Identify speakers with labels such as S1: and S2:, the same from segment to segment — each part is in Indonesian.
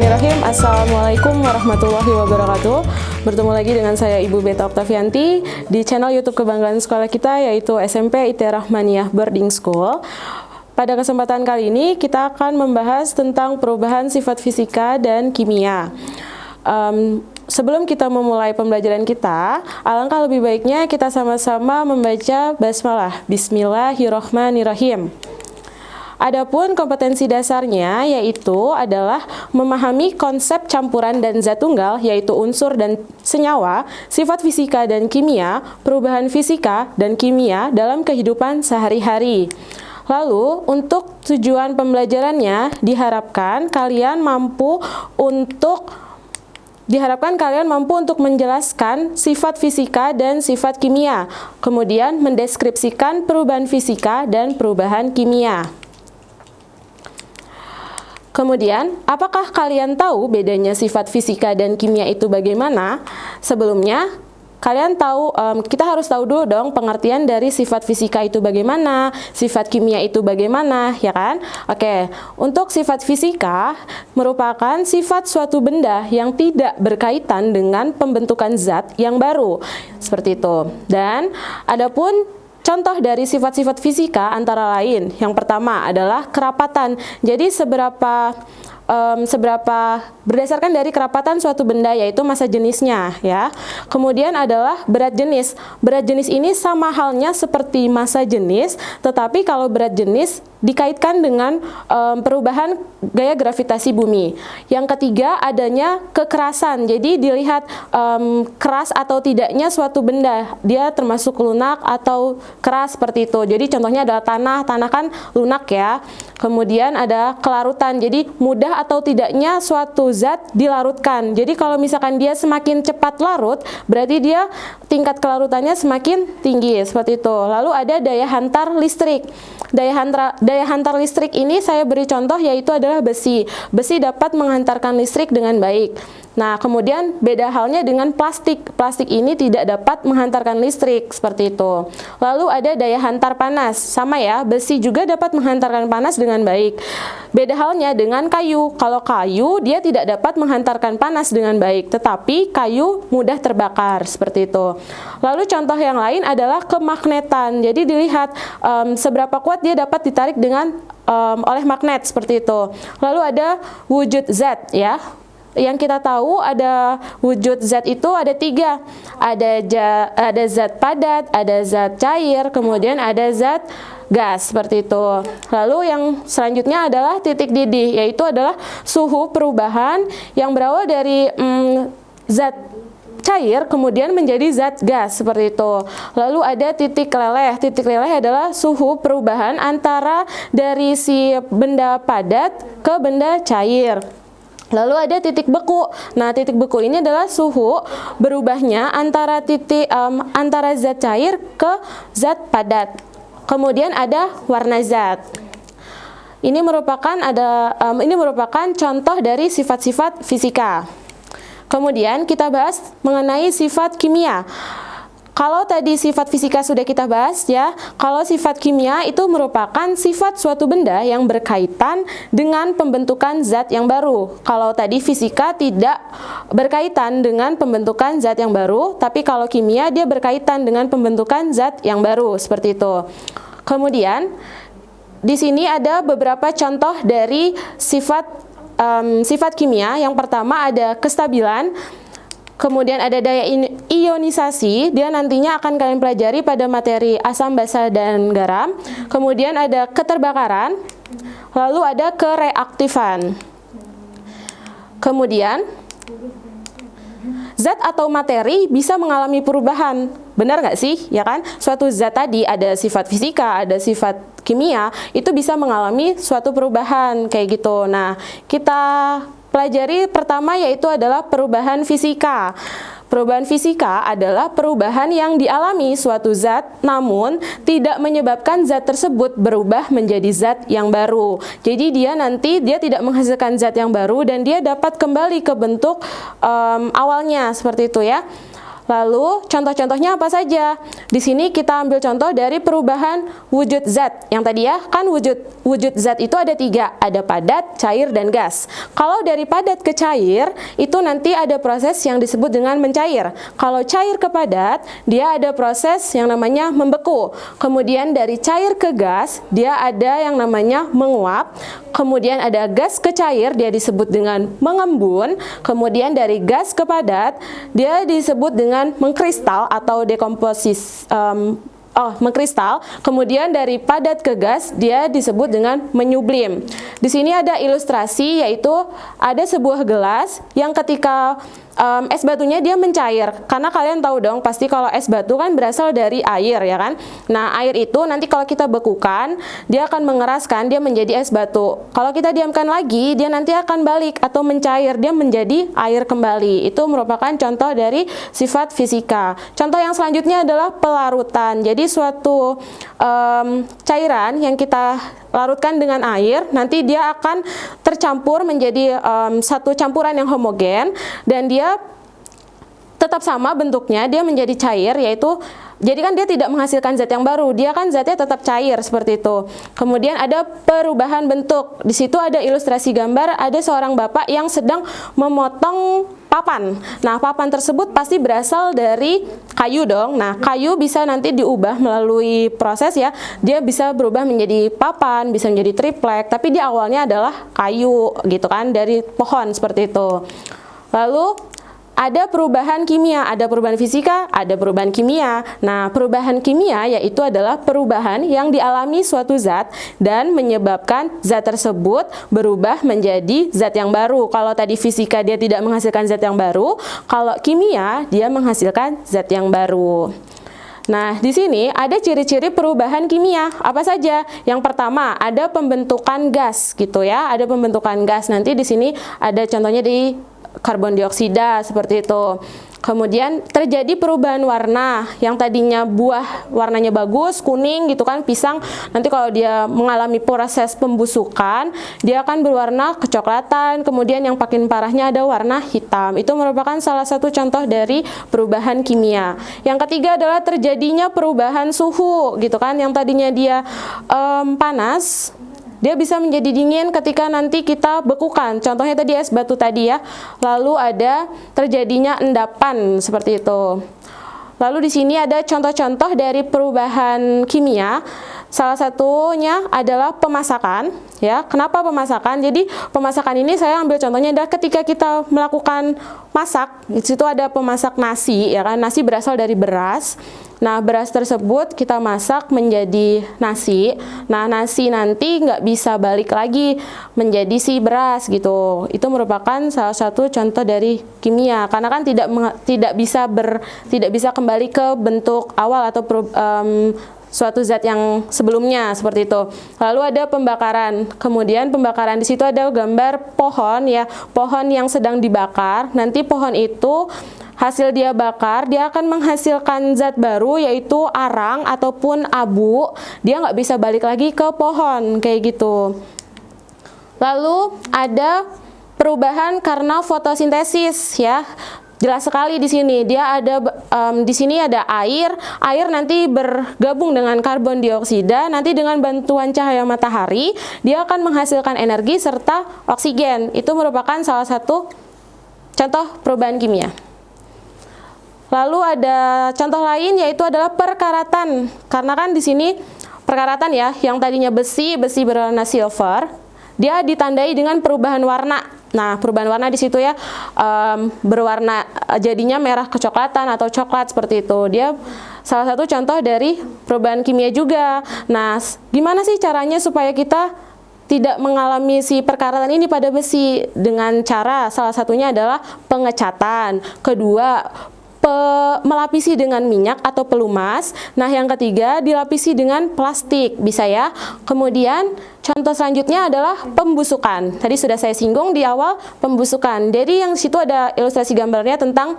S1: Bismillahirrahmanirrahim. Assalamualaikum warahmatullahi wabarakatuh. Bertemu lagi dengan saya Ibu Beta Oktavianti di channel YouTube kebanggaan sekolah kita, yaitu SMP IT Rahmaniyah Boarding School. Pada kesempatan kali ini kita akan membahas tentang perubahan sifat fisika dan kimia. Sebelum kita memulai pembelajaran kita, alangkah lebih baiknya kita sama-sama membaca basmalah. Bismillahirrahmanirrahim. Adapun kompetensi dasarnya yaitu adalah memahami konsep campuran dan zat tunggal, yaitu unsur dan senyawa, sifat fisika dan kimia, perubahan fisika dan kimia dalam kehidupan sehari-hari. Lalu, untuk tujuan pembelajarannya diharapkan kalian mampu untuk menjelaskan sifat fisika dan sifat kimia, kemudian mendeskripsikan perubahan fisika dan perubahan kimia. Kemudian, apakah kalian tahu bedanya sifat fisika dan kimia itu bagaimana? Sebelumnya, kalian tahu, kita harus tahu dulu dong pengertian dari sifat fisika itu bagaimana, sifat kimia itu bagaimana, ya kan? Oke, untuk sifat fisika merupakan sifat suatu benda yang tidak berkaitan dengan pembentukan zat yang baru, seperti itu. Dan adapun contoh dari sifat-sifat fisika antara lain, yang pertama adalah kerapatan. Jadi seberapa berdasarkan dari kerapatan suatu benda, yaitu massa jenisnya, ya. Kemudian adalah berat jenis. Berat jenis ini sama halnya seperti massa jenis, tetapi kalau berat jenis dikaitkan dengan perubahan gaya gravitasi bumi. Yang ketiga adanya kekerasan. Jadi dilihat keras atau tidaknya suatu benda, dia termasuk lunak atau keras, seperti itu. Jadi contohnya adalah tanah kan lunak, ya. Kemudian ada kelarutan. Jadi mudah atau tidaknya suatu zat dilarutkan. Jadi kalau misalkan dia semakin cepat larut, berarti dia tingkat kelarutannya semakin tinggi, seperti itu. Lalu ada daya hantar listrik. Daya hantar listrik ini saya beri contoh, yaitu adalah besi. Besi dapat menghantarkan listrik dengan baik. Nah, kemudian beda halnya dengan plastik. Plastik ini tidak dapat menghantarkan listrik, seperti itu. Lalu ada daya hantar panas. Sama ya, besi juga dapat menghantarkan panas dengan baik. Beda halnya dengan kayu. Kalau kayu, dia tidak dapat menghantarkan panas dengan baik, tetapi kayu mudah terbakar, seperti itu. Lalu contoh yang lain adalah kemagnetan. Jadi dilihat seberapa kuat dia dapat ditarik dengan oleh magnet, seperti itu. Lalu ada wujud zat, ya. Yang kita tahu ada wujud zat itu ada tiga. Ada zat padat, ada zat cair, kemudian ada zat gas, seperti itu. Lalu yang selanjutnya adalah titik didih, yaitu adalah suhu perubahan yang berawal dari zat cair kemudian menjadi zat gas, seperti itu. Lalu ada titik leleh. Titik leleh adalah suhu perubahan antara dari si benda padat ke benda cair. Lalu ada titik beku. Nah, titik beku ini adalah suhu berubahnya antara zat cair ke zat padat. Kemudian ada warna zat. Ini merupakan contoh dari sifat-sifat fisika. Kemudian kita bahas mengenai sifat kimia. Kalau tadi sifat fisika sudah kita bahas, ya. Kalau sifat kimia itu merupakan sifat suatu benda yang berkaitan dengan pembentukan zat yang baru. Kalau tadi fisika tidak berkaitan dengan pembentukan zat yang baru, tapi kalau kimia dia berkaitan dengan pembentukan zat yang baru, seperti itu. Kemudian di sini ada beberapa contoh dari sifat kimia. Yang pertama ada kestabilan. Kemudian ada daya ionisasi, dia nantinya akan kalian pelajari pada materi asam, basa, dan garam. Kemudian ada keterbakaran, lalu ada kereaktifan. Kemudian zat atau materi bisa mengalami perubahan. Benar nggak sih? Ya kan? Suatu zat tadi ada sifat fisika, ada sifat kimia, itu bisa mengalami suatu perubahan kayak gitu. Nah, kita pelajari pertama yaitu adalah perubahan fisika. Perubahan fisika adalah perubahan yang dialami suatu zat namun tidak menyebabkan zat tersebut berubah menjadi zat yang baru. Jadi dia tidak menghasilkan zat yang baru dan dia dapat kembali ke bentuk awalnya, seperti itu, ya. Lalu contoh-contohnya apa saja? Di sini kita ambil contoh dari perubahan wujud zat. Yang tadi ya, kan wujud zat itu ada 3, ada padat, cair, dan gas. Kalau dari padat ke cair, itu nanti ada proses yang disebut dengan mencair. Kalau cair ke padat, dia ada proses yang namanya membeku. Kemudian dari cair ke gas, dia ada yang namanya menguap. Kemudian ada gas ke cair, dia disebut dengan mengembun. Kemudian dari gas ke padat, dia disebut dengan mengkristal atau dekomposis. Mengkristal. Kemudian dari padat ke gas, dia disebut dengan menyublim. Di sini ada ilustrasi, yaitu ada sebuah gelas yang ketika es batunya dia mencair, karena kalian tahu dong pasti kalau es batu kan berasal dari air, ya kan. Nah, air itu nanti kalau kita bekukan, dia akan mengeraskan, dia menjadi es batu. Kalau kita diamkan lagi, dia nanti akan balik atau mencair, dia menjadi air kembali. Itu merupakan contoh dari sifat fisika. Contoh yang selanjutnya adalah pelarutan. Jadi suatu cairan yang kita larutkan dengan air, nanti dia akan tercampur menjadi satu campuran yang homogen, dan dia tetap sama bentuknya, dia menjadi cair, yaitu jadi kan dia tidak menghasilkan zat yang baru, dia kan zatnya tetap cair seperti itu. Kemudian ada perubahan bentuk. Di situ ada ilustrasi gambar, ada seorang bapak yang sedang memotong papan. Nah, papan tersebut pasti berasal dari kayu dong. Nah, kayu bisa nanti diubah melalui proses ya. Dia bisa berubah menjadi papan, bisa menjadi triplek, tapi di awalnya adalah kayu gitu kan, dari pohon seperti itu. Lalu ada perubahan kimia, ada perubahan fisika, ada perubahan kimia. Nah, perubahan kimia yaitu adalah perubahan yang dialami suatu zat dan menyebabkan zat tersebut berubah menjadi zat yang baru. Kalau tadi fisika dia tidak menghasilkan zat yang baru, kalau kimia dia menghasilkan zat yang baru. Nah, di sini ada ciri-ciri perubahan kimia. Apa saja? Yang pertama, ada pembentukan gas gitu ya. Ada pembentukan gas. Nanti di sini ada contohnya di karbon dioksida seperti itu. Kemudian terjadi perubahan warna, yang tadinya buah warnanya bagus, kuning gitu kan, pisang, nanti kalau dia mengalami proses pembusukan, dia akan berwarna kecoklatan. Kemudian yang paling parahnya ada warna hitam. Itu merupakan salah satu contoh dari perubahan kimia. Yang ketiga adalah terjadinya perubahan suhu gitu kan, yang tadinya dia panas, dia bisa menjadi dingin ketika nanti kita bekukan. Contohnya tadi es batu tadi ya. Lalu ada terjadinya endapan seperti itu. Lalu di sini ada contoh-contoh dari perubahan kimia. Salah satunya adalah pemasakan, ya. Kenapa pemasakan? Jadi pemasakan ini saya ambil contohnya adalah ketika kita melakukan masak. Di situ ada pemasak nasi, ya kan? Nasi berasal dari beras. Nah, beras tersebut kita masak menjadi nasi. Nah, nasi nanti nggak bisa balik lagi menjadi si beras gitu. Itu merupakan salah satu contoh dari kimia. Karena kan tidak bisa kembali ke bentuk awal atau suatu zat yang sebelumnya seperti itu. Lalu ada pembakaran. Kemudian pembakaran di situ ada gambar pohon ya, pohon yang sedang dibakar. Nanti pohon itu hasil dia bakar, dia akan menghasilkan zat baru yaitu arang ataupun abu. Dia nggak bisa balik lagi ke pohon kayak gitu. Lalu ada perubahan karena fotosintesis ya. Jelas sekali di sini. Dia ada di sini ada air. Air nanti bergabung dengan karbon dioksida. Nanti dengan bantuan cahaya matahari, dia akan menghasilkan energi serta oksigen. Itu merupakan salah satu contoh perubahan kimia. Lalu ada contoh lain yaitu adalah perkaratan. Karena kan di sini perkaratan ya, yang tadinya besi berwarna silver, dia ditandai dengan perubahan warna. Nah, perubahan warna di situ ya berwarna jadinya merah kecoklatan atau coklat seperti itu. Dia salah satu contoh dari perubahan kimia juga. Nah, gimana sih caranya supaya kita tidak mengalami si perkaratan ini pada besi? Dengan cara salah satunya adalah pengecatan. Kedua, melapisi dengan minyak atau pelumas. Nah, yang ketiga dilapisi dengan plastik, bisa ya. Kemudian contoh selanjutnya adalah pembusukan. Tadi sudah saya singgung di awal pembusukan. Jadi yang situ ada ilustrasi gambarnya tentang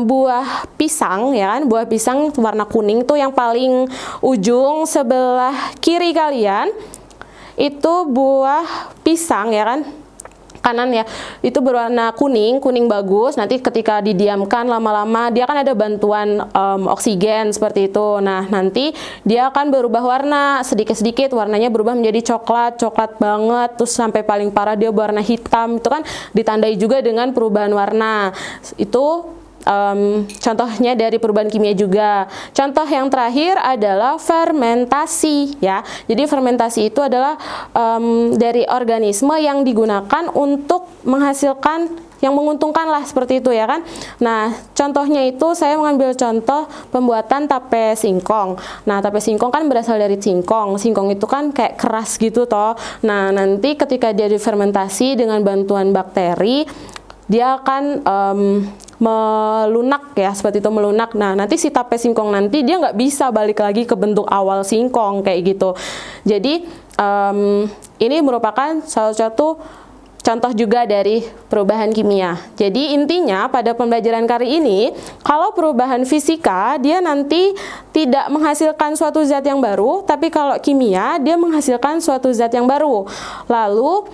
S1: buah pisang ya kan, buah pisang warna kuning tuh yang paling ujung sebelah kiri kalian itu buah pisang ya kan. kanan ya, itu berwarna kuning, kuning bagus. Nanti ketika didiamkan lama-lama dia akan ada bantuan oksigen seperti itu. Nah, nanti dia akan berubah warna sedikit-sedikit, warnanya berubah menjadi coklat, coklat banget, terus sampai paling parah dia berwarna hitam. Itu kan ditandai juga dengan perubahan warna. Itu contohnya dari perubahan kimia juga. Contoh yang terakhir adalah fermentasi ya. Jadi fermentasi itu adalah dari organisme yang digunakan untuk menghasilkan yang menguntungkan lah, seperti itu ya kan. Nah, contohnya itu saya mengambil contoh pembuatan tape singkong. Nah, tape singkong kan berasal dari singkong. Singkong itu kan kayak keras gitu toh. Nah, nanti ketika dia difermentasi dengan bantuan bakteri, dia akan melunak ya, seperti itu, melunak. Nah, nanti si tape singkong nanti dia nggak bisa balik lagi ke bentuk awal singkong kayak gitu. Jadi ini merupakan salah satu contoh juga dari perubahan kimia. Jadi intinya pada pembelajaran kali ini, kalau perubahan fisika dia nanti tidak menghasilkan suatu zat yang baru, tapi kalau kimia dia menghasilkan suatu zat yang baru. Lalu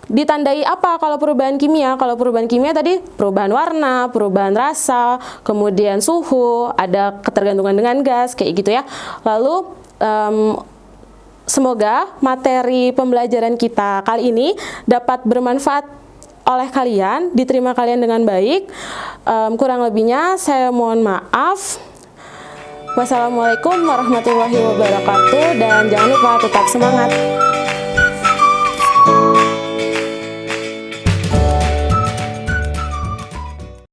S1: ditandai apa kalau perubahan kimia? Kalau perubahan kimia tadi perubahan warna, perubahan rasa, kemudian suhu, ada ketergantungan dengan gas, kayak gitu ya. Lalu semoga materi pembelajaran kita kali ini dapat bermanfaat oleh kalian, diterima kalian dengan baik. Kurang lebihnya saya mohon maaf. Wassalamualaikum warahmatullahi wabarakatuh, dan jangan lupa tetap semangat.